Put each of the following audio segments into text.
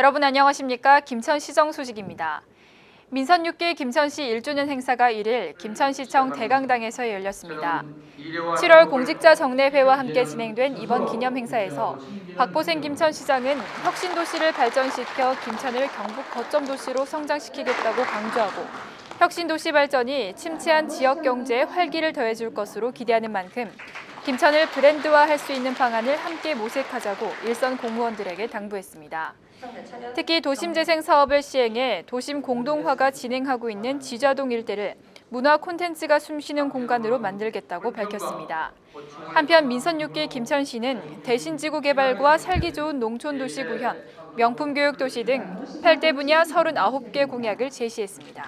여러분 안녕하십니까? 김천시정 소식입니다. 민선 6기 김천시 1주년 행사가 1일 김천시청 대강당에서 열렸습니다. 7월 공직자 정례회와 함께 진행된 이번 기념 행사에서 박보생 김천시장은 혁신도시를 발전시켜 김천을 경북 거점도시로 성장시키겠다고 강조하고 혁신도시 발전이 침체한 지역 경제에 활기를 더해줄 것으로 기대하는 만큼 김천을 브랜드화할 수 있는 방안을 함께 모색하자고 일선 공무원들에게 당부했습니다. 특히 도심재생 사업을 시행해 도심 공동화가 진행하고 있는 지좌동 일대를 문화 콘텐츠가 숨쉬는 공간으로 만들겠다고 밝혔습니다. 한편 민선 6기 김천시는 대신지구 개발과 살기 좋은 농촌도시 구현, 명품교육도시 등 8대 분야 39개 공약을 제시했습니다.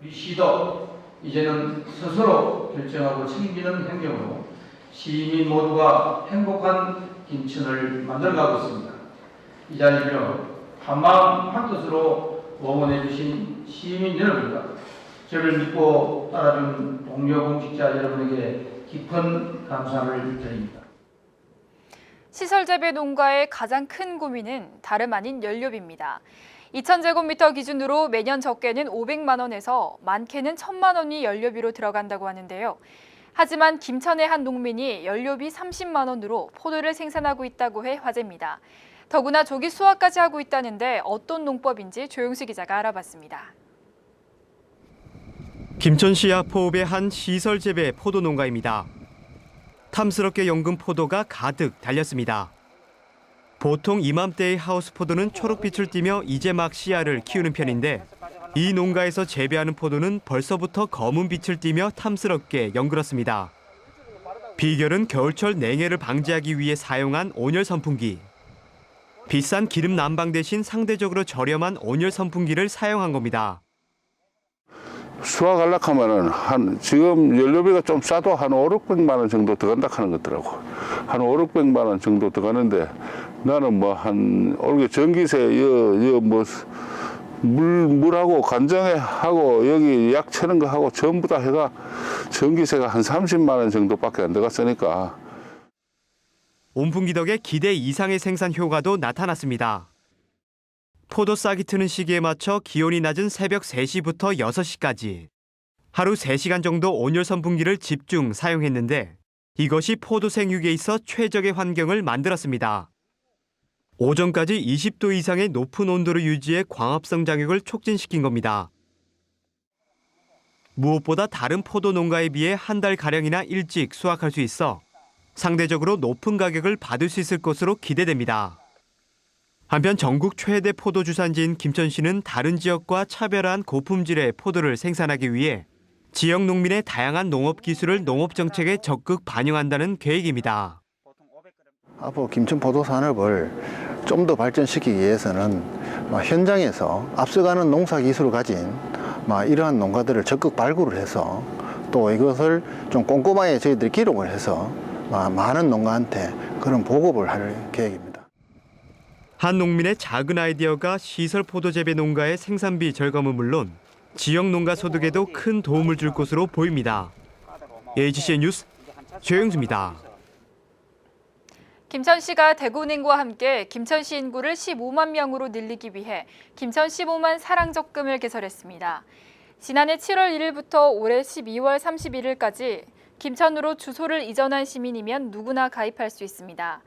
우리 시도 이제는 스스로 결정하고 책임지는 행정으로 시민 모두가 행복한 김천을 만들어가고 있습니다. 이 자리를 한마음 한뜻으로 응원해 주신 시민 여러분과 저를 믿고 따라준 동료 공직자 여러분에게 깊은 감사를 드립니다. 시설재배 농가의 가장 큰 고민은 다름 아닌 연료비입니다. 2,000제곱미터 기준으로 매년 적게는 500만 원에서 많게는 1,000만 원이 연료비로 들어간다고 하는데요. 하지만 김천의 한 농민이 연료비 30만 원으로 포도를 생산하고 있다고 해 화제입니다. 더구나 조기 수확까지 하고 있다는데 어떤 농법인지 조용수 기자가 알아봤습니다. 김천시 야포읍의 한 시설 재배 포도 농가입니다. 탐스럽게 연근 포도가 가득 달렸습니다. 보통 이맘때의 하우스 포도는 초록빛을 띠며 이제 막 씨알을 키우는 편인데 이 농가에서 재배하는 포도는 벌써부터 검은 빛을 띠며 탐스럽게 연그렀습니다. 비결은 겨울철 냉해를 방지하기 위해 사용한 온열 선풍기. 비싼 기름 난방 대신 상대적으로 저렴한 온열 선풍기를 사용한 겁니다. 수확하려고 하면은 지금 연료비가 좀 싸도 한 500~600만 원 정도 들어간다 하는 거더라고. 한 500~600만 원 정도 들어가는데 나는 뭐 한 올게 전기세 물하고 간장에 하고 여기 약 채는 거 하고 전부 다 해가 전기세가 한 30만 원 정도밖에 안 들어갔으니까. 온풍기 덕에 기대 이상의 생산 효과도 나타났습니다. 포도 싹이 트는 시기에 맞춰 기온이 낮은 새벽 3시부터 6시까지 하루 3시간 정도 온열 선풍기를 집중 사용했는데 이것이 포도 생육에 있어 최적의 환경을 만들었습니다. 오전까지 20도 이상의 높은 온도를 유지해 광합성 장육을 촉진시킨 겁니다. 무엇보다 다른 포도 농가에 비해 한 달가량이나 일찍 수확할 수 있어 상대적으로 높은 가격을 받을 수 있을 것으로 기대됩니다. 한편 전국 최대 포도 주산지인 김천시는 다른 지역과 차별화한 고품질의 포도를 생산하기 위해 지역 농민의 다양한 농업 기술을 농업 정책에 적극 반영한다는 계획입니다. 앞으로 김천 포도 산업을 좀 더 발전시키기 위해서는 현장에서 앞서가는 농사 기술을 가진 이러한 농가들을 적극 발굴을 해서 또 이것을 좀 꼼꼼하게 저희들이 기록을 해서 많은 농가한테 그런 보급을 할 계획입니다. 한 농민의 작은 아이디어가 시설 포도 재배 농가의 생산비 절감은 물론 지역 농가 소득에도 큰 도움을 줄 것으로 보입니다. HCN 뉴스 조영수입니다. 김천시가 대구은행과 함께 김천시 인구를 15만 명으로 늘리기 위해 김천 15만 사랑적금을 개설했습니다. 지난해 7월 1일부터 올해 12월 31일까지 김천으로 주소를 이전한 시민이면 누구나 가입할 수 있습니다.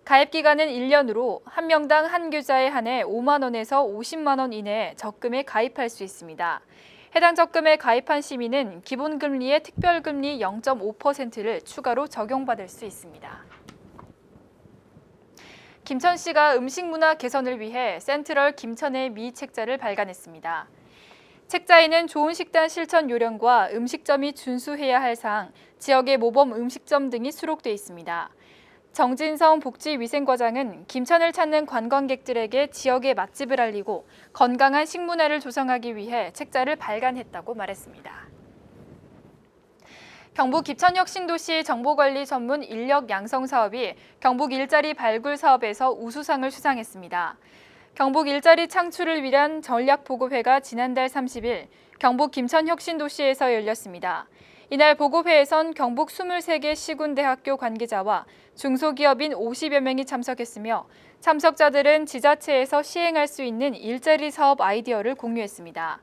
가입 기간은 1년으로 한 명당 한 계좌에 한해 5만 원에서 50만 원 이내에 적금에 가입할 수 있습니다. 해당 적금에 가입한 시민은 기본금리의 특별금리 0.5%를 추가로 적용받을 수 있습니다. 김천시가 음식문화 개선을 위해 센트럴 김천의 미 책자를 발간했습니다. 책자에는 좋은 식단 실천 요령과 음식점이 준수해야 할 사항, 지역의 모범 음식점 등이 수록돼 있습니다. 정진성 복지위생과장은 김천을 찾는 관광객들에게 지역의 맛집을 알리고 건강한 식문화를 조성하기 위해 책자를 발간했다고 말했습니다. 경북 기천혁신도시 정보관리 전문 인력 양성 사업이 경북 일자리 발굴 사업에서 우수상을 수상했습니다. 경북 일자리 창출을 위한 전략보고회가 지난달 30일 경북 김천혁신도시에서 열렸습니다. 이날 보고회에선 경북 23개 시군대학교 관계자와 중소기업인 50여 명이 참석했으며 참석자들은 지자체에서 시행할 수 있는 일자리 사업 아이디어를 공유했습니다.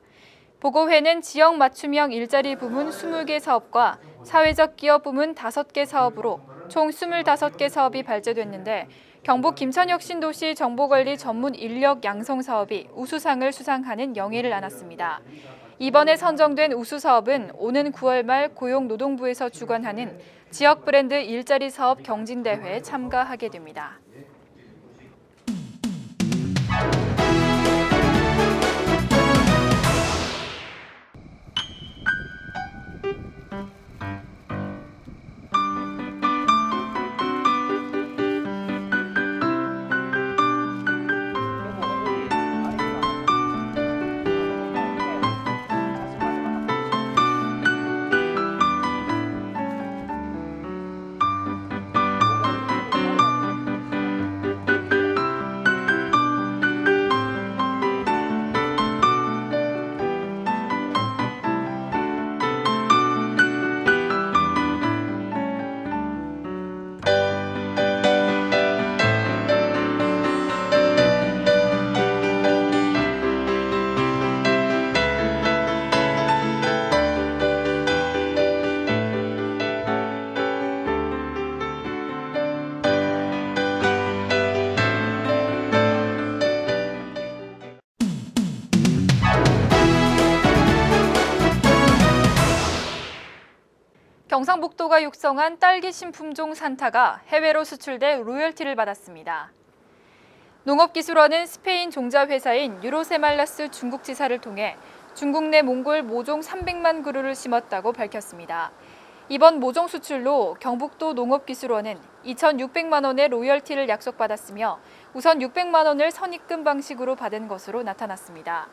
보고회는 지역 맞춤형 일자리 부문 20개 사업과 사회적 기업 부문 5개 사업으로 총 25개 사업이 발제됐는데 경북 김천혁신도시 정보관리 전문 인력 양성 사업이 우수상을 수상하는 영예를 안았습니다. 이번에 선정된 우수 사업은 오는 9월 말 고용노동부에서 주관하는 지역 브랜드 일자리 사업 경진대회에 참가하게 됩니다. 경상북도가 육성한 딸기 신품종 산타가 해외로 수출돼 로열티를 받았습니다. 농업기술원은 스페인 종자회사인 유로세말라스 중국 지사를 통해 중국 내 몽골 모종 300만 그루를 심었다고 밝혔습니다. 이번 모종 수출로 경북도 농업기술원은 2,600만 원의 로열티를 약속받았으며 우선 600만 원을 선입금 방식으로 받은 것으로 나타났습니다.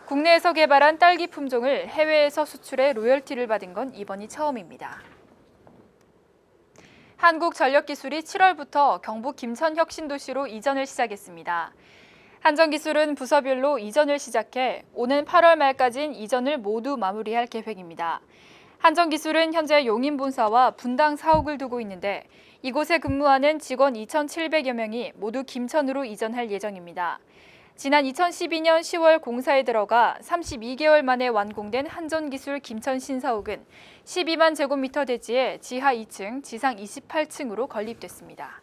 국내에서 개발한 딸기 품종을 해외에서 수출해 로열티를 받은 건 이번이 처음입니다. 한국전력기술이 7월부터 경북 김천혁신도시로 이전을 시작했습니다. 한전기술은 부서별로 이전을 시작해 오는 8월 말까지는 이전을 모두 마무리할 계획입니다. 한전기술은 현재 용인본사와 분당 사옥을 두고 있는데 이곳에 근무하는 직원 2,700여 명이 모두 김천으로 이전할 예정입니다. 지난 2012년 10월 공사에 들어가 32개월 만에 완공된 한전기술 김천 신사옥은 12만 제곱미터 대지에 지하 2층, 지상 28층으로 건립됐습니다.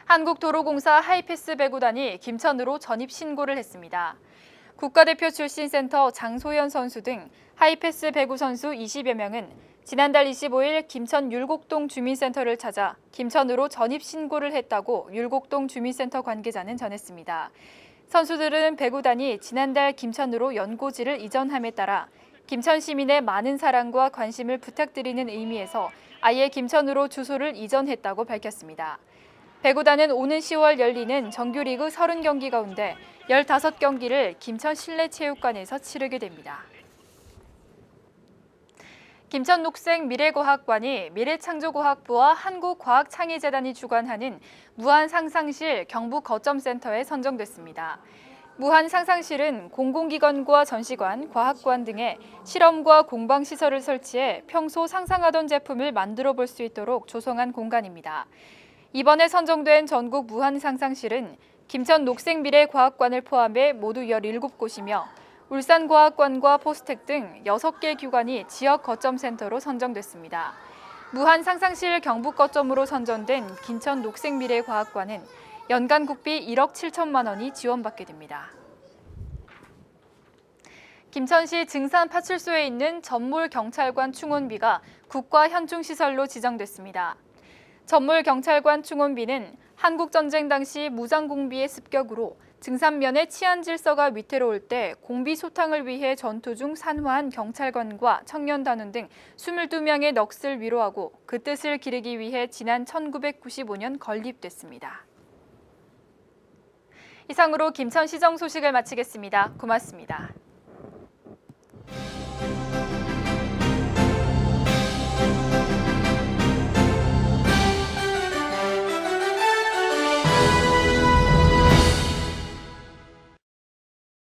한국도로공사 하이패스 배구단이 김천으로 전입 신고를 했습니다. 국가대표 출신 센터 장소연 선수 등 하이패스 배구 선수 20여 명은 지난달 25일 김천 율곡동 주민센터를 찾아 김천으로 전입 신고를 했다고 율곡동 주민센터 관계자는 전했습니다. 선수들은 배구단이 지난달 김천으로 연고지를 이전함에 따라 김천 시민의 많은 사랑과 관심을 부탁드리는 의미에서 아예 김천으로 주소를 이전했다고 밝혔습니다. 배구단은 오는 10월 열리는 정규리그 30경기 가운데 15경기를 김천 실내체육관에서 치르게 됩니다. 김천 녹색 미래과학관이 미래창조과학부와 한국과학창의재단이 주관하는 무한상상실 경북거점센터에 선정됐습니다. 무한상상실은 공공기관과 전시관, 과학관 등의 실험과 공방시설을 설치해 평소 상상하던 제품을 만들어 볼 수 있도록 조성한 공간입니다. 이번에 선정된 전국 무한상상실은 김천 녹색미래과학관을 포함해 모두 17곳이며 울산과학관과 포스텍 등 6개 기관이 지역 거점센터로 선정됐습니다. 무한상상실 경북거점으로 선정된 김천 녹색미래과학관은 연간 국비 1억 7천만 원이 지원받게 됩니다. 김천시 증산 파출소에 있는 전몰경찰관 충원비가 국가현충시설로 지정됐습니다. 전몰경찰관 충원비는 한국전쟁 당시 무장공비의 습격으로 증산면의 치안 질서가 위태로울 때 공비 소탕을 위해 전투 중 산화한 경찰관과 청년단원 등 22명의 넋을 위로하고 그 뜻을 기리기 위해 지난 1995년 건립됐습니다. 이상으로 김천시정 소식을 마치겠습니다. 고맙습니다.